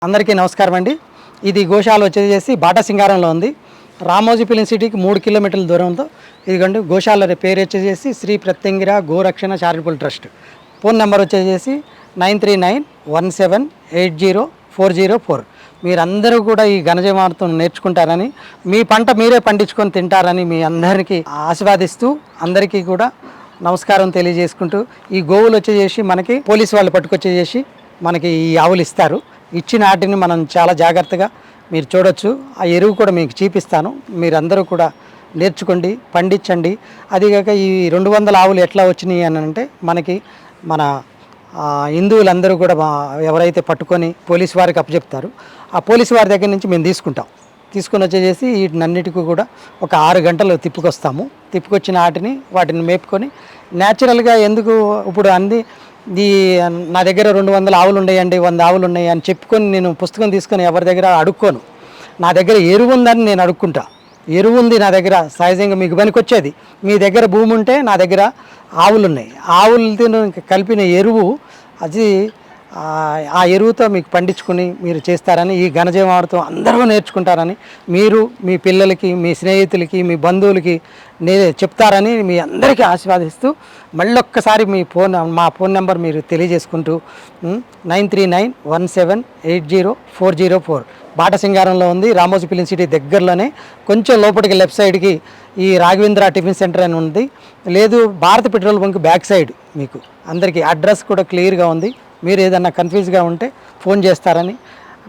అందరికీ నమస్కారం అండి. ఇది గోశాల వచ్చేసి బాటా సింగారంలో ఉంది. రామోజీ ఫిలిం సిటీకి 3 కిలోమీటర్ల దూరంలో ఇదిగోండి. గోశాల పేరు వచ్చేసి Shri Pratyangira Gorakshana charitable trust. Phone number వచ్చేసి 9391780404. మీరందరూ కూడా ఈ ఘనజీవామృతం నేర్చుకుంటారని, మీ పంట మీరే పండించుకొని తింటారని మీ అందరికీ ఆశీర్వాదిస్తూ అందరికీ కూడా నమస్కారం తెలియజేసుకుంటూ, ఈ గోవులు వచ్చేసి మనకి పోలీసు వాళ్ళు పట్టుకొచ్చేసి మనకి ఈ ఆవులు ఇస్తారు. ఇచ్చిన వాటిని మనం చాలా జాగ్రత్తగా మీరు చూడొచ్చు. ఆ ఎరువు కూడా మీకు చూపిస్తాను. మీరందరూ కూడా నేర్చుకోండి, పండించండి. అదిగాక ఈ 200 ఆవులు ఎట్లా వచ్చినాయి అని అంటే, మనకి మన హిందువులందరూ కూడా ఎవరైతే పట్టుకొని పోలీసు వారికి అప్పచెప్తారు, ఆ పోలీసు వారి దగ్గర నుంచి మేము తీసుకొని వచ్చేసి వీటినన్నిటికీ కూడా ఒక 6 గంటలు తిప్పుకొచ్చిన వాటిని మేపుకొని న్యాచురల్గా ఎందుకు ఇప్పుడు నా దగ్గర 200 ఆవులు ఉన్నాయండి, 100 ఆవులు ఉన్నాయి అని చెప్పుకొని నేను పుస్తకం తీసుకొని ఎవరి దగ్గర అడుక్కోను. నా దగ్గర ఎరువు ఉందని నేను అడుక్కుంటా. ఎరువు ఉంది నా దగ్గర, సహజంగా మీకు పనికొచ్చేది. మీ దగ్గర భూమి ఉంటే నా దగ్గర ఆవులు ఉన్నాయి. ఆవులతో కలిపిన ఎరువు అది ఆ ఎరువుతో మీకు పండించుకుని మీరు చేస్తారని, ఈ ఘనజీవామృతం అందరూ నేర్చుకుంటారని, మీరు మీ పిల్లలకి, మీ స్నేహితులకి, మీ బంధువులకి చెప్తారని మీ అందరికీ ఆశీర్వాదిస్తూ, మళ్ళొక్కసారి మా ఫోన్ నెంబర్ మీరు తెలియజేసుకుంటూ 9391780404 బాటా సింగారంలో ఉంది. రామోజీ ఫిలిం సిటీ దగ్గరలోనే, కొంచెం లోపలికి లెఫ్ట్ సైడ్కి ఈ రాఘవేంద్ర టిఫిన్ సెంటర్ అని ఉంది. లేదు, భారత పెట్రోల్ బంక్ బ్యాక్ సైడ్. మీకు అందరికీ అడ్రస్ కూడా క్లియర్గా ఉంది. మీరు ఏదన్నా కన్ఫ్యూజ్గా ఉంటే ఫోన్ చేస్తారని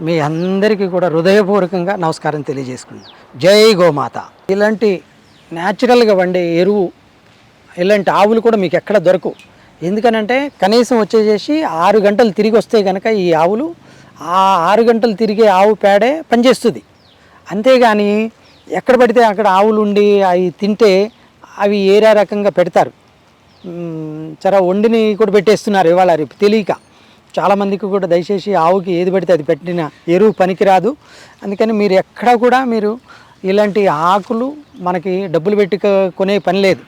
మీ అందరికీ కూడా హృదయపూర్వకంగా నమస్కారం తెలియజేసుకుంటాను. జై గోమాత. ఇలాంటి న్యాచురల్గా వండే ఎరువు, ఇలాంటి ఆవులు కూడా మీకు ఎక్కడ దొరకవు. ఎందుకనంటే కనీసం వచ్చేసి 6 గంటలు తిరిగి వస్తే కనుక ఈ ఆవులు ఆ 6 గంటలు తిరిగే ఆవు పేడే పనిచేస్తుంది. అంతేగాని ఎక్కడ పడితే అక్కడ ఆవులు ఉండి అవి తింటే అవి ఏరే రకంగా పెడతారు. వండిని కూడా పెట్టేస్తున్నారు ఇవాళ రేపు తెలియక. చాలామందికి కూడా దయచేసి ఆవుకి ఏది పడితే అది పెట్టిన ఎరువు పనికిరాదు. అందుకని మీరు ఎక్కడ కూడా మీరు ఇలాంటి ఆకులు మనకి డబ్బులు పెట్టి కొనే పని లేదు.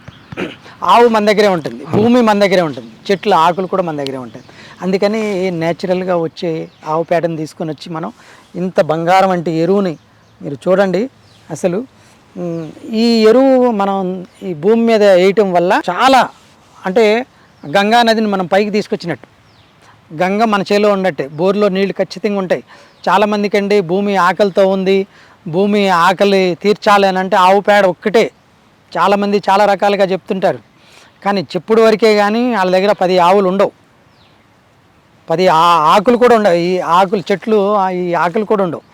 ఆవు మన దగ్గరే ఉంటుంది, భూమి మన దగ్గరే ఉంటుంది, చెట్ల ఆకులు కూడా మన దగ్గరే ఉంటుంది. అందుకని నేచురల్గా వచ్చే ఆవు పేడను తీసుకొని వచ్చి మనం ఇంత బంగారం వంటి ఎరువుని మీరు చూడండి. అసలు ఈ ఎరువు మనం ఈ భూమి మీద వేయటం వల్ల చాలా, అంటే గంగా నదిని మనం పైకి తీసుకొచ్చినట్టు, గంగ మన చేలో ఉన్నట్టే. బోర్లో నీళ్లు ఖచ్చితంగా ఉంటాయి. చాలామందికండి భూమి ఆకలితో ఉంది, భూమి ఆకలి తీర్చాలి అని అంటే ఆవు పేడ ఒక్కటే. చాలామంది చాలా రకాలుగా చెప్తుంటారు, కానీ చెప్పుడు వరకే. కానీ వాళ్ళ దగ్గర 10 ఆవులు ఉండవు, 10 ఆకులు కూడా ఉండవు. ఈ ఆకులు చెట్లు ఈ ఆకులు కూడా ఉండవు.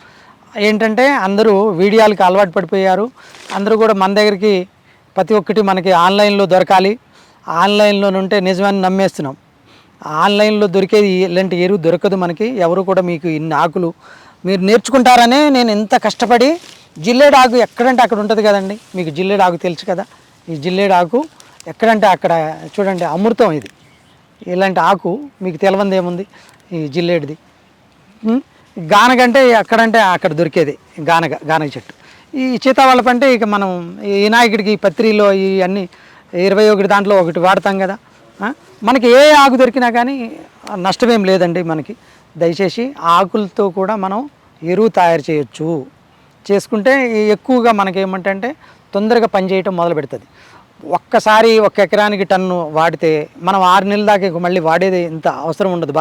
ఏంటంటే అందరూ వీడియోలకు అలవాటు పడిపోయారు. అందరూ కూడా మన దగ్గరికి ప్రతి ఒక్కటి మనకి ఆన్లైన్లో దొరకాలి, ఆన్లైన్లో ఉంటే నిజమని నమ్మేస్తున్నాం. ఆన్లైన్లో దొరికేది ఇలాంటి ఎరువు దొరకదు మనకి. ఎవరు కూడా మీకు ఇన్ని ఆకులు మీరు నేర్చుకుంటారనే నేను ఇంత కష్టపడి. జిల్లేడు ఆకు ఎక్కడంటే అక్కడ ఉంటుంది కదండి, మీకు జిల్లేడు ఆకు తెలుసు కదా. ఈ జిల్లేడు ఆకు ఎక్కడంటే అక్కడ చూడండి, అమృతం ఇది. ఇలాంటి ఆకు మీకు తెలవంది ఏముంది, ఈ జిల్లేడిది. గానగంటే ఎక్కడంటే అక్కడ దొరికేది గానగ చెట్టు. ఈ సీతావళపు అంటే ఇక మనం ఈ వినాయకుడికి పత్రిలో ఈ అన్నీ 21 దాంట్లో ఒకటి వాడతాం కదా. మనకి ఏ ఆకు దొరికినా కానీ నష్టమేం లేదండి మనకి. దయచేసి ఆకులతో కూడా మనం ఎరువు తయారు చేయొచ్చు. చేసుకుంటే ఎక్కువగా మనకేమంటే తొందరగా పనిచేయటం మొదలు పెడుతుంది. ఒక్కసారి 1 ఎకరానికి టన్ను వాడితే మనం 6 నెలల దాకా మళ్ళీ వాడేది ఇంత అవసరం ఉండదు,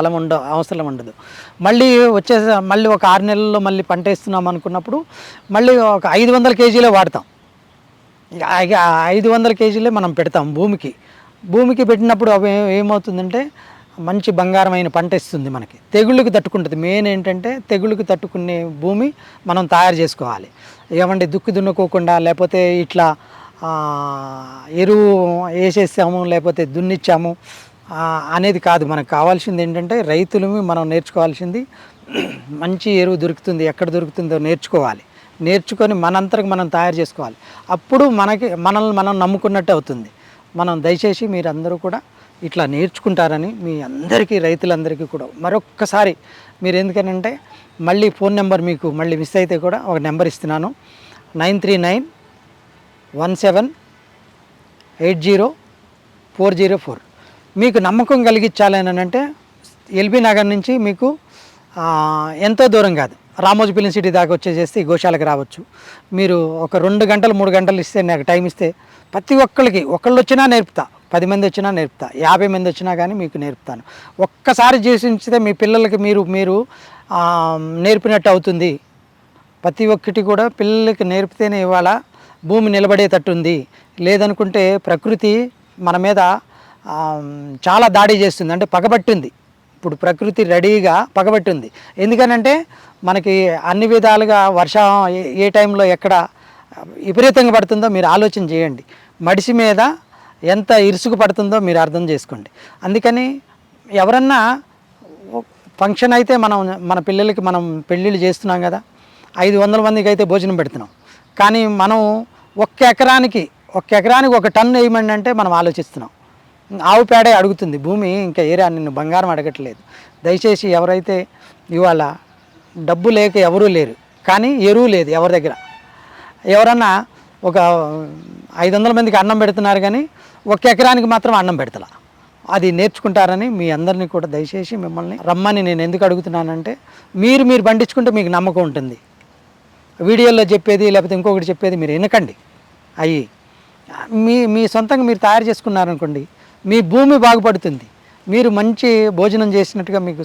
అవసరం ఉండదు. మళ్ళీ మళ్ళీ ఒక 6 నెలల్లో మళ్ళీ పంట వేస్తున్నాం అనుకున్నప్పుడు మళ్ళీ ఒక 500 కేజీలే వాడతాం. 500 కేజీలే మనం పెడతాం భూమికి పెట్టినప్పుడు అవి ఏమవుతుందంటే మంచి బంగారమైన పంట ఇస్తుంది మనకి. తెగుళ్ళకి తట్టుకుంటుంది. మెయిన్ ఏంటంటే తెగుళ్ళకి తట్టుకునే భూమి మనం తయారు చేసుకోవాలి. ఏమంటే దున్నుకోకుండా, లేకపోతే ఇట్లా ఎరువు వేసేసాము లేకపోతే దున్నిచ్చాము అనేది కాదు. మనకు కావాల్సింది ఏంటంటే రైతులమి మనం నేర్చుకోవాల్సింది మంచి ఎరువు దొరుకుతుంది, ఎక్కడ దొరుకుతుందో నేర్చుకొని మనంతరకు మనం తయారు చేసుకోవాలి. అప్పుడు మనల్ని మనం నమ్ముకున్నట్టు అవుతుంది. మనం దయచేసి మీరందరూ కూడా ఇట్లా నేర్చుకుంటారని మీ అందరికీ, రైతులందరికీ కూడా మరొక్కసారి మీరు, ఎందుకనంటే మళ్ళీ ఫోన్ నెంబర్ మీకు మళ్ళీ మిస్ అయితే కూడా ఒక నెంబర్ ఇస్తున్నాను, 9391780404. మీకు నమ్మకం కలిగించాలని అంటే ఎల్బీ నగర్ నుంచి మీకు ఎంతో దూరం కాదు, రామోజీపల్లి సిటీ దాకా వచ్చేసేస్తే ఈ గోశాలకు రావచ్చు. మీరు ఒక 2 గంటలు 3 గంటలు ఇస్తే, నాకు టైం ఇస్తే ప్రతి ఒక్కరికి, ఒకళ్ళు వచ్చినా నేర్పుతా, 10 మంది వచ్చినా నేర్పుతా, 50 మంది వచ్చినా కానీ మీకు నేర్పుతాను. ఒక్కసారి చేసి ఉంచితే మీ పిల్లలకి మీరు నేర్పినట్టు అవుతుంది. ప్రతి ఒక్కటి కూడా పిల్లలకి నేర్పితేనే ఇవాళ భూమి నిలబడేటట్టుంది. లేదనుకుంటే ప్రకృతి మన మీద చాలా దాడి చేస్తుంది, అంటే పగబట్టింది. ఇప్పుడు ప్రకృతి రెడీగా పగబట్టింది. ఎందుకనంటే మనకి అన్ని విధాలుగా వర్షం ఏ టైంలో ఎక్కడ విపరీతంగా పడుతుందో మీరు ఆలోచన చేయండి. మడిసి మీద ఎంత ఇరుసుకు పడుతుందో మీరు అర్థం చేసుకోండి. అందుకని ఎవరన్నా ఫంక్షన్ అయితే మన పిల్లలకి మనం పెళ్ళిళ్ళు చేస్తున్నాం కదా, 500 మందికి అయితే భోజనం పెడుతున్నాం. కానీ మనం ఒక్క ఎకరానికి 1 టన్ను వేయమండి అంటే మనం ఆలోచిస్తున్నాం. ఆవు పేడే అడుగుతుంది భూమి, ఇంకా ఏరియా నిన్ను బంగారం అడగట్లేదు. దయచేసి ఎవరైతే ఇవాళ డబ్బు లేక ఎవరూ లేరు, కానీ ఎరువు లేదు ఎవరి దగ్గర, ఎవరన్నా ఒక 500 మందికి అన్నం పెడుతున్నారు కానీ 1 ఎకరానికి మాత్రం అన్నం పెడతలా. అది నేర్చుకుంటారని మీ అందరినీ కూడా దయచేసి మిమ్మల్ని రమ్మని నేను ఎందుకు అడుగుతున్నానంటే, మీరు పండించుకుంటే మీకు నమ్మకం ఉంటుంది. వీడియోలో చెప్పేది లేకపోతే ఇంకొకటి చెప్పేది మీరు వినకండి. అయ్యి మీ సొంతంగా మీరు తయారు చేసుకున్నారనుకోండి, మీ భూమి బాగుపడుతుంది, మీరు మంచి భోజనం చేసినట్టుగా మీకు